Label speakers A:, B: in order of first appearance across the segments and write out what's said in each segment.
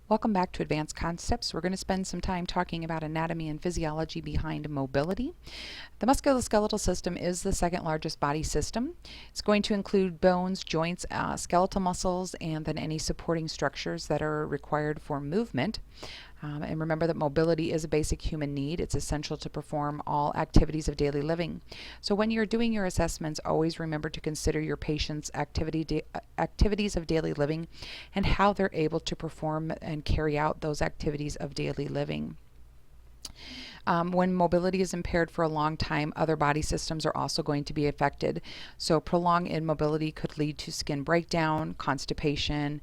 A: Welcome back to Advanced Concepts. We're going to spend some time talking about anatomy and physiology behind mobility. The musculoskeletal system is the second largest body system. It's going to include bones, joints, skeletal muscles, and then any supporting structures that are required for movement. And remember that mobility is a basic human need. It's essential to perform all activities of daily living. So when you're doing your assessments, always remember to consider your patient's activities of daily living and how they're able to perform and carry out those activities of daily living. When mobility is impaired for a long time, other body systems are also going to be affected. So prolonged immobility could lead to skin breakdown, constipation,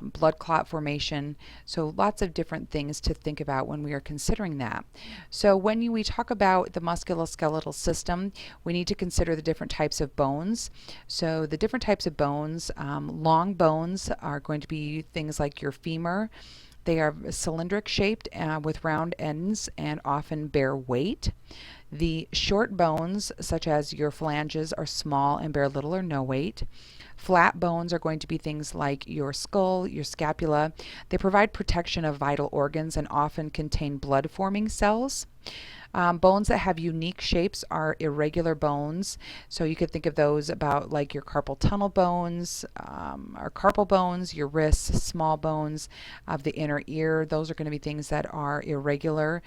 A: blood clot formation. So lots of different things to think about when we are considering that. So when we talk about the musculoskeletal system, we need to consider the different types of bones. So the different types of bones, long bones are going to be things like your femur. They are cylindric shaped with round ends and often bear weight. The short bones, such as your phalanges, are small and bear little or no weight. Flat bones are going to be things like your skull, your scapula. They provide protection of vital organs and often contain blood-forming cells. Bones that have unique shapes are irregular bones. So you could think of those about like your carpal tunnel bones, or carpal bones, your wrists, small bones of the inner ear. Those are going to be things that are irregular.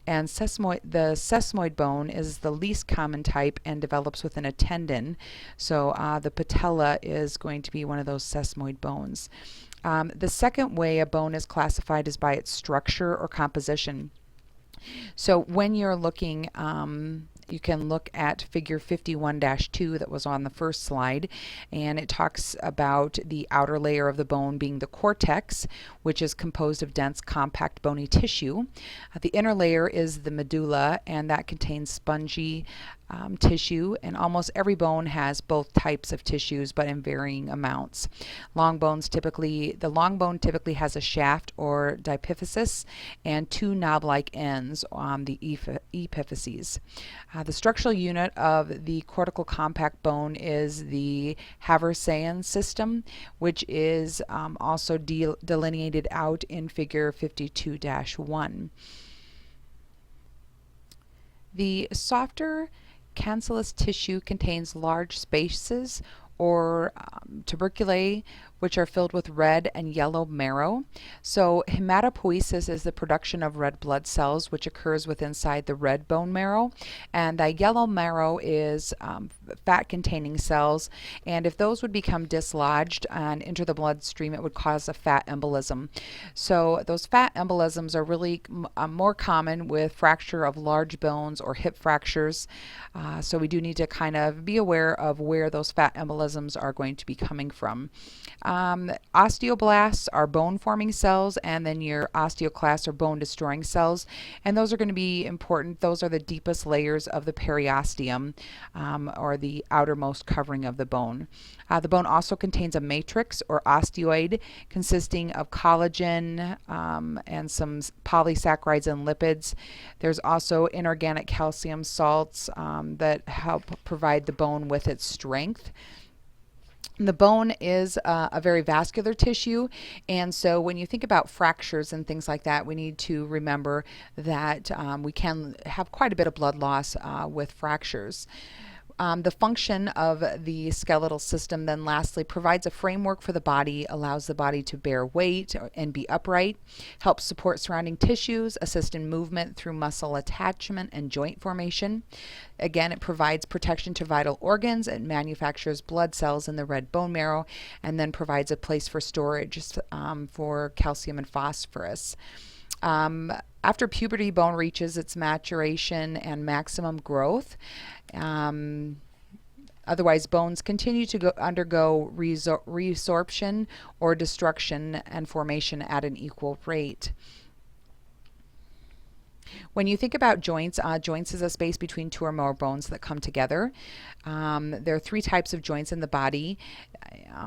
A: And the sesamoid bone is the least common type and develops within a tendon. So the patella is going to be one of those sesamoid bones. The second way a bone is classified is by its structure or composition. So when you're looking, you can look at figure 51-2 that was on the first slide, and it talks about the outer layer of the bone being the cortex, which is composed of dense, compact, bony tissue. The inner layer is the medulla, and that contains spongy tissue, and almost every bone has both types of tissues but in varying amounts. The long bone typically has a shaft or diaphysis and two knob-like ends on the epiphyses. The structural unit of the cortical compact bone is the Haversian system, which is also delineated out in figure 52-1. The softer cancellous tissue contains large spaces or tuberculae, which are filled with red and yellow marrow. So hematopoiesis is the production of red blood cells, which occurs inside the red bone marrow, and the yellow marrow is fat-containing cells, and if those would become dislodged and enter the bloodstream, it would cause a fat embolism. So those fat embolisms are really more common with fracture of large bones or hip fractures. So we do need to kind of be aware of where those fat embolisms are going to be coming from. Osteoblasts are bone-forming cells, and then your osteoclasts are bone-destroying cells, and those are going to be important. Those are the deepest layers of the periosteum, or the outermost covering of the bone. The bone also contains a matrix or osteoid consisting of collagen and some polysaccharides and lipids. There's also inorganic calcium salts that help provide the bone with its strength. The bone is a very vascular tissue, and so when you think about fractures and things like that, we need to remember that we can have quite a bit of blood loss with fractures. The function of the skeletal system then lastly provides a framework for the body, allows the body to bear weight and be upright, helps support surrounding tissues, assist in movement through muscle attachment and joint formation. Again, it provides protection to vital organs, it manufactures blood cells in the red bone marrow, and then provides a place for storage for calcium and phosphorus. After puberty, bone reaches its maturation and maximum growth. Otherwise, bones continue to undergo resorption or destruction and formation at an equal rate. When you think about joints, joints is a space between two or more bones that come together. There are three types of joints in the body.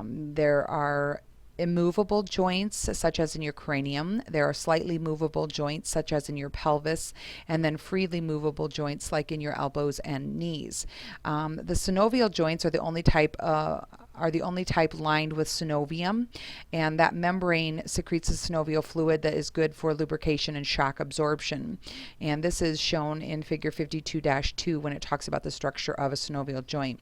A: There are immovable joints, such as in your cranium. There are slightly movable joints, such as in your pelvis, and then freely movable joints, like in your elbows and knees. The synovial joints are the only type are the only type lined with synovium, and that membrane secretes a synovial fluid that is good for lubrication and shock absorption. And this is shown in figure 52-2 when it talks about the structure of a synovial joint.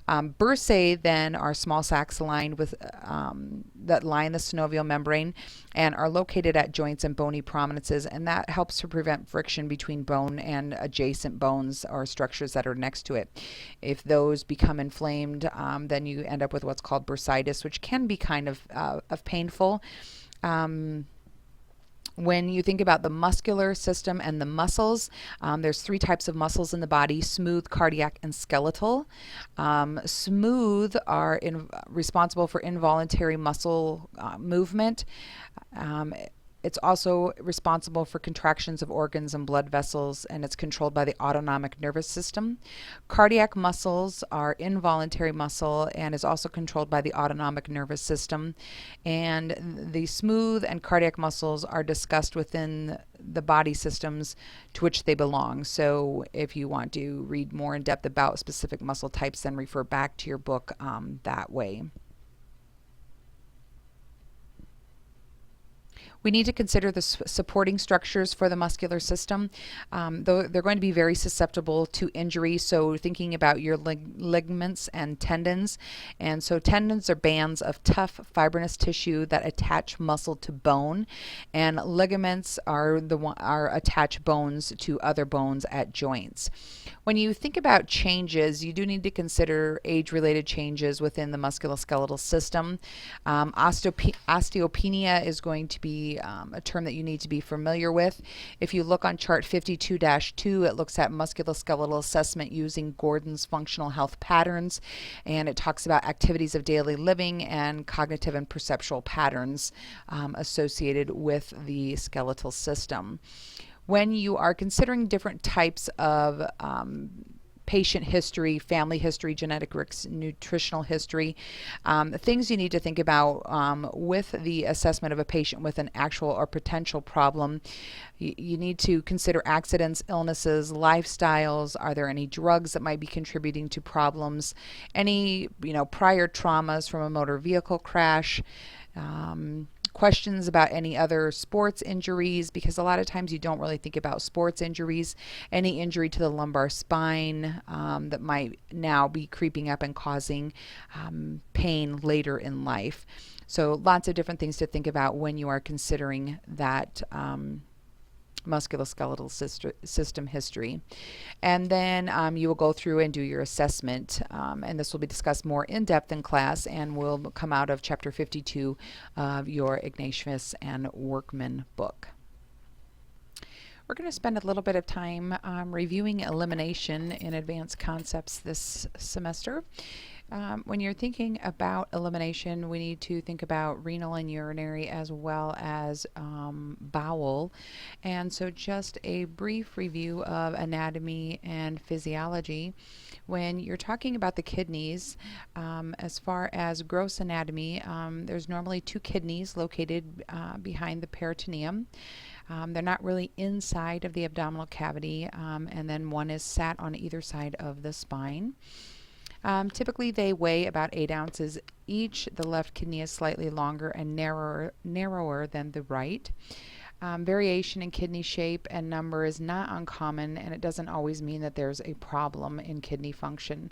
A: Bursae then are small sacs lined with that line the synovial membrane and are located at joints and bony prominences, and that helps to prevent friction between bone and adjacent bones or structures that are next to it. If those become inflamed, then you end up with what's called bursitis, which can be kind of painful. When you think about the muscular system and the muscles, there's three types of muscles in the body: smooth, cardiac, and skeletal. Smooth are responsible for involuntary muscle movement. It's also responsible for contractions of organs and blood vessels, and it's controlled by the autonomic nervous system. Cardiac muscles are involuntary muscle and is also controlled by the autonomic nervous system. And the smooth and cardiac muscles are discussed within the body systems to which they belong. So if you want to read more in depth about specific muscle types, then refer back to your book that way. We need to consider the supporting structures for the muscular system. Though they're going to be very susceptible to injury, so thinking about your ligaments and tendons. And so tendons are bands of tough fibrinous tissue that attach muscle to bone, and ligaments are attach bones to other bones at joints. When you think about changes, you do need to consider age-related changes within the musculoskeletal system. Osteopenia is going to be a term that you need to be familiar with. If you look on chart 52-2, it looks at musculoskeletal assessment using Gordon's functional health patterns, and it talks about activities of daily living and cognitive and perceptual patterns associated with the skeletal system. When you are considering different types of patient history, family history, genetic risks, nutritional history, things you need to think about with the assessment of a patient with an actual or potential problem. You need to consider accidents, illnesses, lifestyles. Are there any drugs that might be contributing to problems? Any prior traumas from a motor vehicle crash? Questions about any other sports injuries, because a lot of times you don't really think about sports injuries. Any injury to the lumbar spine that might now be creeping up and causing pain later in life. So lots of different things to think about when you are considering that musculoskeletal system history. And then you will go through and do your assessment, and this will be discussed more in depth in class and will come out of chapter 52 of your Ignatius and Workman book. We're going to spend a little bit of time reviewing elimination in advanced concepts this semester. When you're thinking about elimination, we need to think about renal and urinary as well as bowel. And so just a brief review of anatomy and physiology. When you're talking about the kidneys, as far as gross anatomy, there's normally two kidneys located behind the peritoneum. They're not really inside of the abdominal cavity, and then one is sat on either side of the spine. Typically they weigh about 8 ounces each. The left kidney is slightly longer and narrower than the right. Variation in kidney shape and number is not uncommon, and it doesn't always mean that there's a problem in kidney function.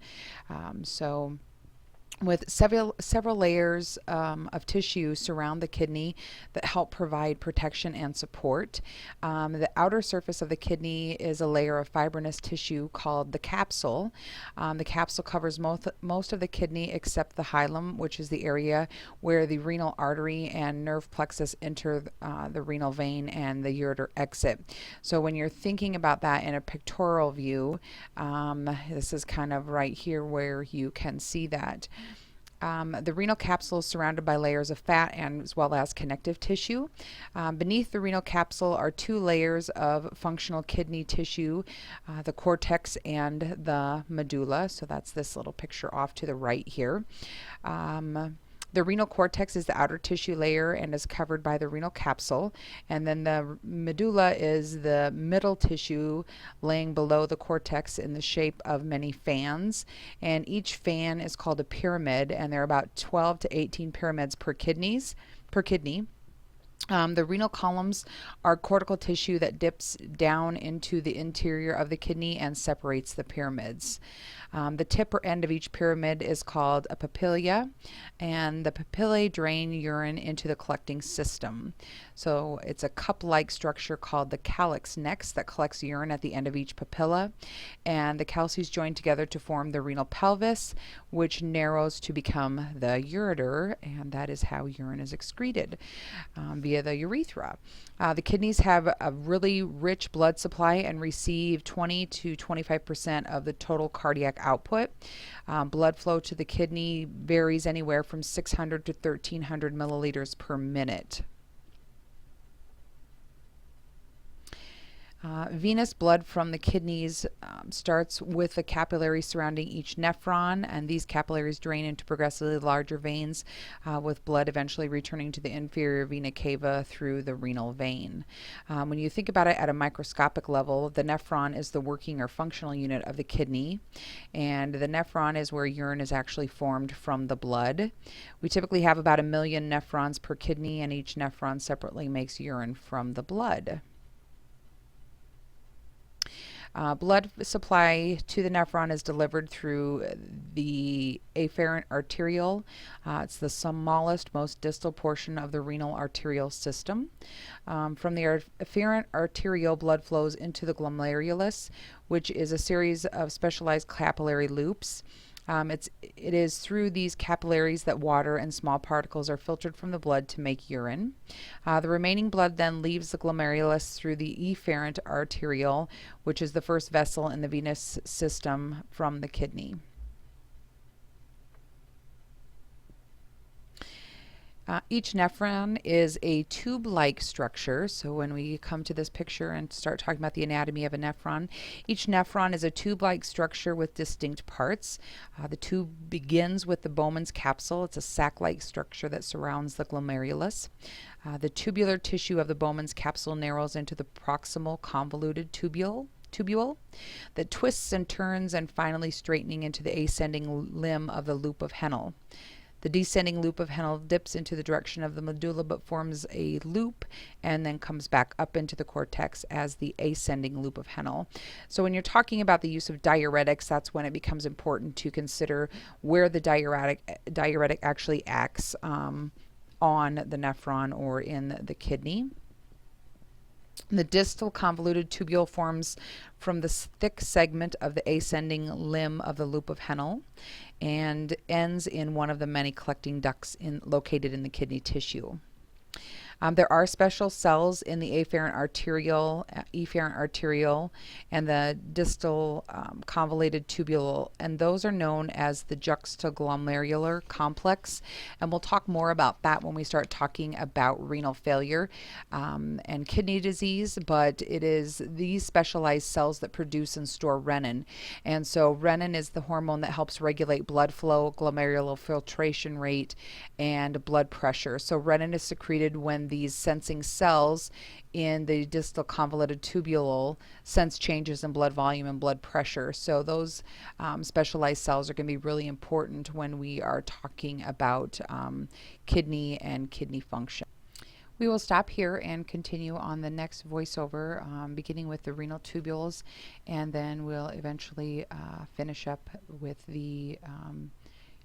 A: With several layers of tissue surround the kidney that help provide protection and support. The outer surface of the kidney is a layer of fibrinous tissue called the capsule. The capsule covers most of the kidney except the hilum, which is the area where the renal artery and nerve plexus enter the renal vein and the ureter exit. So when you're thinking about that in a pictorial view, this is kind of right here where you can see that. The renal capsule is surrounded by layers of fat and as well as connective tissue. Beneath the renal capsule are 2 layers of functional kidney tissue, the cortex and the medulla. So that's this little picture off to the right here. The renal cortex is the outer tissue layer and is covered by the renal capsule. And then the medulla is the middle tissue laying below the cortex in the shape of many fans. And each fan is called a pyramid, and there are about 12 to 18 pyramids per kidney. The renal columns are cortical tissue that dips down into the interior of the kidney and separates the pyramids. The tip or end of each pyramid is called a papilla, and the papillae drain urine into the collecting system. So it's a cup-like structure called the calyx next that collects urine at the end of each papilla, and the calces join together to form the renal pelvis, which narrows to become the ureter, and that is how urine is excreted via the urethra. The kidneys have a really rich blood supply and receive 20 to 25% of the total cardiac output. Blood flow to the kidney varies anywhere from 600 to 1300 milliliters per minute. Venous blood from the kidneys starts with the capillaries surrounding each nephron, and these capillaries drain into progressively larger veins, with blood eventually returning to the inferior vena cava through the renal vein. When you think about it at a microscopic level, the nephron is the working or functional unit of the kidney, and the nephron is where urine is actually formed from the blood. We typically have about 1 million nephrons per kidney, and each nephron separately makes urine from the blood. Blood supply to the nephron is delivered through the afferent arteriole. It's the smallest, most distal portion of the renal arterial system. From the afferent arteriole, blood flows into the glomerulus, which is a series of specialized capillary loops. It is through these capillaries that water and small particles are filtered from the blood to make urine. The remaining blood then leaves the glomerulus through the efferent arteriole, which is the first vessel in the venous system from the kidney. Each nephron is a tube-like structure. So when we come to this picture and start talking about the anatomy of a nephron, each nephron is a tube-like structure with distinct parts. The tube begins with the Bowman's capsule. It's a sac-like structure that surrounds the glomerulus. The tubular tissue of the Bowman's capsule narrows into the proximal convoluted tubule that twists and turns and finally straightening into the ascending limb of the loop of Henle. The descending loop of Henle dips into the direction of the medulla but forms a loop and then comes back up into the cortex as the ascending loop of Henle. So when you're talking about the use of diuretics, that's when it becomes important to consider where the diuretic actually acts on the nephron or in the kidney. The distal convoluted tubule forms from the thick segment of the ascending limb of the loop of Henle and ends in one of the many collecting ducts located in the kidney tissue. There are special cells in the efferent arteriole, and the distal convoluted tubule, and those are known as the juxtaglomerular complex. And we'll talk more about that when we start talking about renal failure and kidney disease, but it is these specialized cells that produce and store renin. And so renin is the hormone that helps regulate blood flow, glomerular filtration rate, and blood pressure. So renin is secreted when these sensing cells in the distal convoluted tubule sense changes in blood volume and blood pressure. So those specialized cells are going to be really important when we are talking about kidney and kidney function. We will stop here and continue on the next voiceover, beginning with the renal tubules, and then we'll eventually finish up with the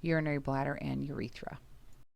A: urinary bladder and urethra.